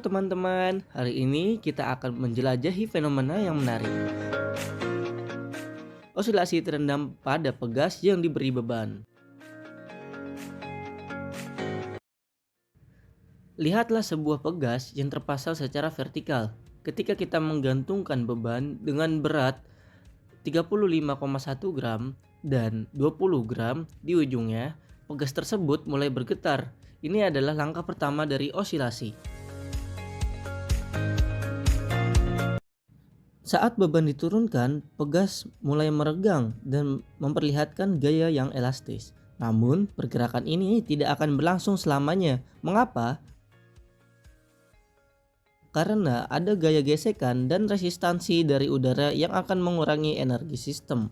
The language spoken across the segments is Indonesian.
teman-teman, hari ini kita akan menjelajahi fenomena yang menarik. Osilasi terendam pada pegas yang diberi beban. Lihatlah sebuah pegas yang terpasang secara vertikal. Ketika kita menggantungkan beban dengan berat 35,1 gram dan 20 gram di ujungnya, pegas tersebut mulai bergetar. Ini adalah langkah pertama dari osilasi. Saat beban diturunkan, pegas mulai meregang dan memperlihatkan gaya yang elastis. Namun, pergerakan ini tidak akan berlangsung selamanya. Mengapa? Karena ada gaya gesekan dan resistansi dari udara yang akan mengurangi energi sistem.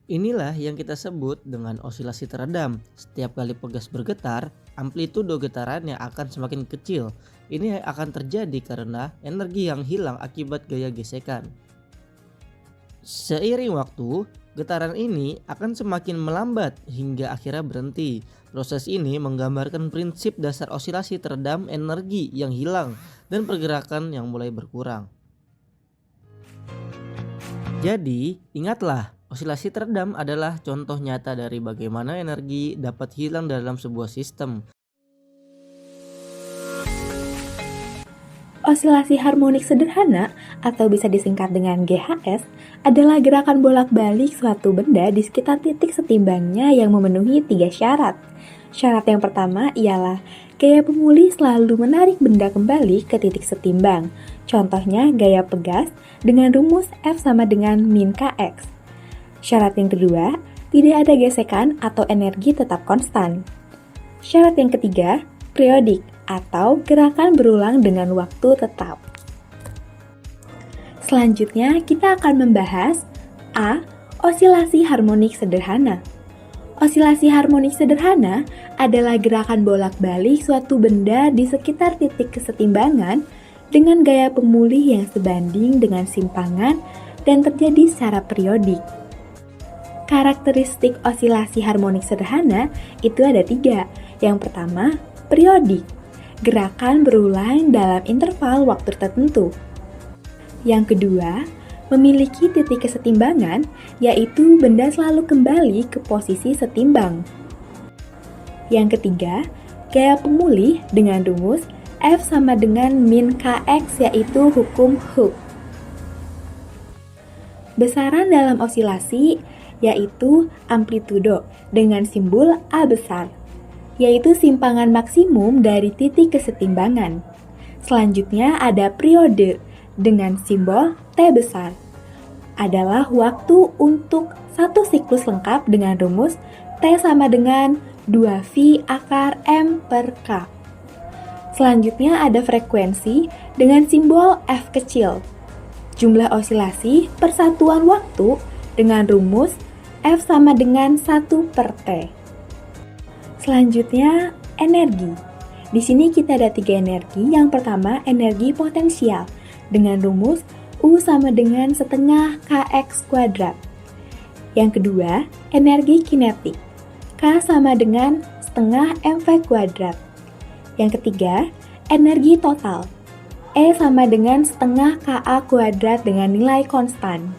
Inilah yang kita sebut dengan osilasi teredam. Setiap kali pegas bergetar, amplitudo getarannya akan semakin kecil. Ini akan terjadi karena energi yang hilang akibat gaya gesekan. Seiring waktu, getaran ini akan semakin melambat hingga akhirnya berhenti. Proses ini menggambarkan prinsip dasar osilasi teredam, energi yang hilang dan pergerakan yang mulai berkurang. Jadi, ingatlah, osilasi teredam adalah contoh nyata dari bagaimana energi dapat hilang dalam sebuah sistem. Osilasi harmonik sederhana atau bisa disingkat dengan GHS adalah gerakan bolak-balik suatu benda di sekitar titik setimbangnya yang memenuhi 3 syarat. Syarat yang pertama ialah gaya pemulih selalu menarik benda kembali ke titik setimbang. Contohnya gaya pegas dengan rumus F sama dengan min Kx. Syarat yang kedua, tidak ada gesekan atau energi tetap konstan. Syarat yang ketiga, periodik atau gerakan berulang dengan waktu tetap. Selanjutnya, kita akan membahas A. Osilasi harmonik sederhana. Osilasi harmonik sederhana adalah gerakan bolak-balik suatu benda di sekitar titik kesetimbangan dengan gaya pemulih yang sebanding dengan simpangan dan terjadi secara periodik. Karakteristik osilasi harmonik sederhana itu ada 3. Yang pertama, periodik. Gerakan berulang dalam interval waktu tertentu. Yang kedua, memiliki titik kesetimbangan, yaitu benda selalu kembali ke posisi setimbang. Yang ketiga, gaya pemulih dengan rumus F sama dengan min Kx, yaitu hukum Hooke. Besaran dalam osilasi yaitu amplitudo dengan simbol A besar, yaitu simpangan maksimum dari titik kesetimbangan. Selanjutnya ada periode dengan simbol T besar. Adalah waktu untuk satu siklus lengkap dengan rumus T sama dengan 2V akar M per K. Selanjutnya ada frekuensi dengan simbol F kecil. Jumlah osilasi persatuan waktu dengan rumus F sama dengan 1 per T. Selanjutnya, energi. Di sini kita ada 3 energi. Yang pertama, energi potensial dengan rumus U sama dengan setengah Kx kuadrat. Yang kedua, energi kinetik. K sama dengan setengah mv kuadrat. Yang ketiga, energi total. E sama dengan setengah Ka kuadrat dengan nilai konstan.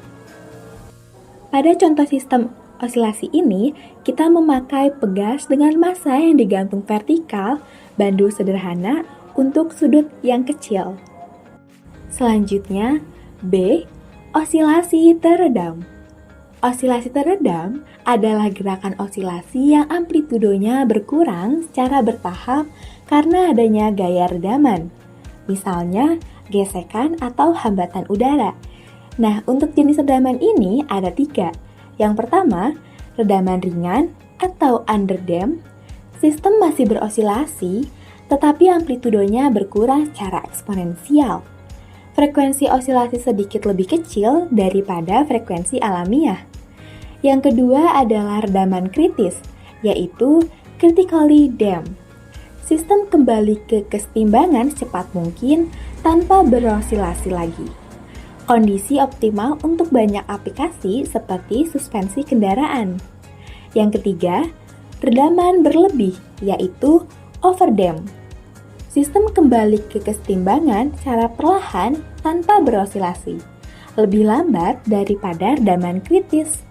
Pada contoh sistem osilasi ini, kita memakai pegas dengan massa yang digantung vertikal, bandul sederhana untuk sudut yang kecil. Selanjutnya, B. Osilasi teredam. Osilasi teredam adalah gerakan osilasi yang amplitudonya berkurang secara bertahap karena adanya gaya redaman. Misalnya, gesekan atau hambatan udara. Nah, untuk jenis redaman ini ada 3. Yang pertama, redaman ringan atau underdamp. Sistem masih berosilasi, tetapi amplitudonya berkurang secara eksponensial. Frekuensi osilasi sedikit lebih kecil daripada frekuensi alamiah. Yang kedua adalah redaman kritis, yaitu critically damped. Sistem kembali ke kesetimbangan secepat mungkin tanpa berosilasi lagi. Kondisi optimal untuk banyak aplikasi seperti suspensi kendaraan. Yang ketiga, redaman berlebih, yaitu overdamp. Sistem kembali ke kesetimbangan secara perlahan tanpa berosilasi, lebih lambat daripada redaman kritis.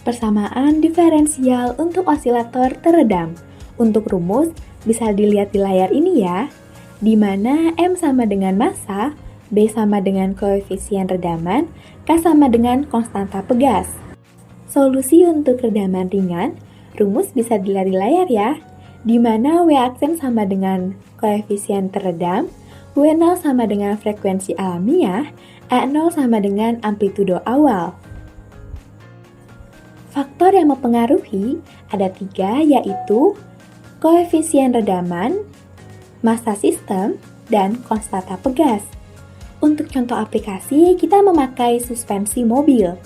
Persamaan diferensial untuk osilator teredam. Untuk rumus, bisa dilihat di layar ini ya, di mana M sama dengan massa, B sama dengan koefisien redaman, K sama dengan konstanta pegas. Solusi untuk redaman ringan, rumus bisa dilihat di layar ya, di mana W aksen sama dengan koefisien teredam, W0 sama dengan frekuensi alamiah, E0 sama dengan amplitudo awal. Faktor yang mempengaruhi ada 3, yaitu koefisien redaman, massa sistem, dan konstanta pegas. Untuk contoh aplikasi, kita memakai suspensi mobil,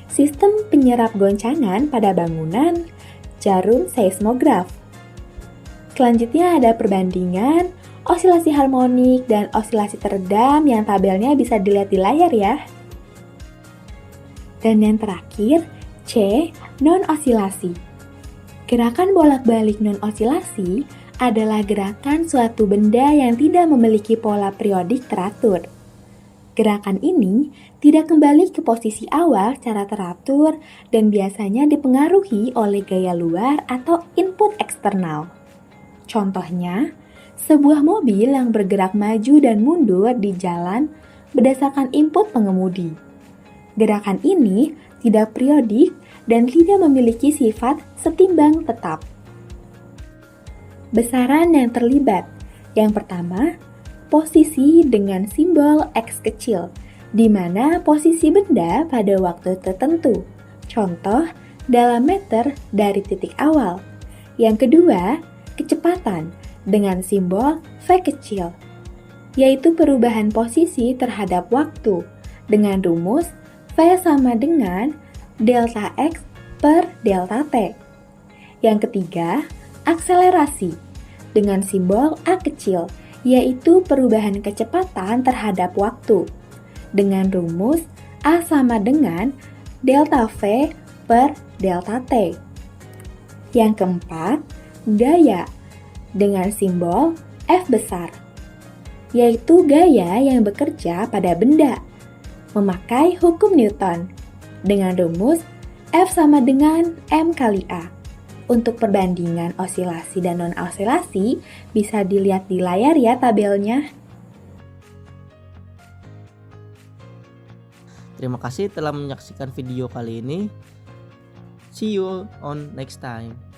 sistem penyerap goncangan pada bangunan, jarum seismograf. Selanjutnya ada perbandingan, osilasi harmonik, dan osilasi teredam yang tabelnya bisa dilihat di layar ya. Dan yang terakhir, C. Non-osilasi. Gerakan bolak-balik non-osilasi adalah gerakan suatu benda yang tidak memiliki pola periodik teratur. Gerakan ini tidak kembali ke posisi awal secara teratur dan biasanya dipengaruhi oleh gaya luar atau input eksternal. Contohnya, sebuah mobil yang bergerak maju dan mundur di jalan berdasarkan input pengemudi. Gerakan ini tidak periodik dan tidak memiliki sifat setimbang tetap. Besaran yang terlibat. Yang pertama, posisi dengan simbol X kecil, di mana posisi benda pada waktu tertentu. Contoh, dalam meter dari titik awal. Yang kedua, kecepatan dengan simbol V kecil, yaitu perubahan posisi terhadap waktu dengan rumus V sama dengan delta X per delta T. Yang ketiga, akselerasi dengan simbol A kecil, yaitu perubahan kecepatan terhadap waktu dengan rumus A sama dengan delta V per delta T. Yang keempat, gaya dengan simbol F besar, yaitu gaya yang bekerja pada benda memakai hukum Newton dengan rumus F sama dengan M kali A. Untuk perbandingan osilasi dan non-osilasi bisa dilihat di layar ya tabelnya. Terima kasih telah menyaksikan video kali ini. See you on next time.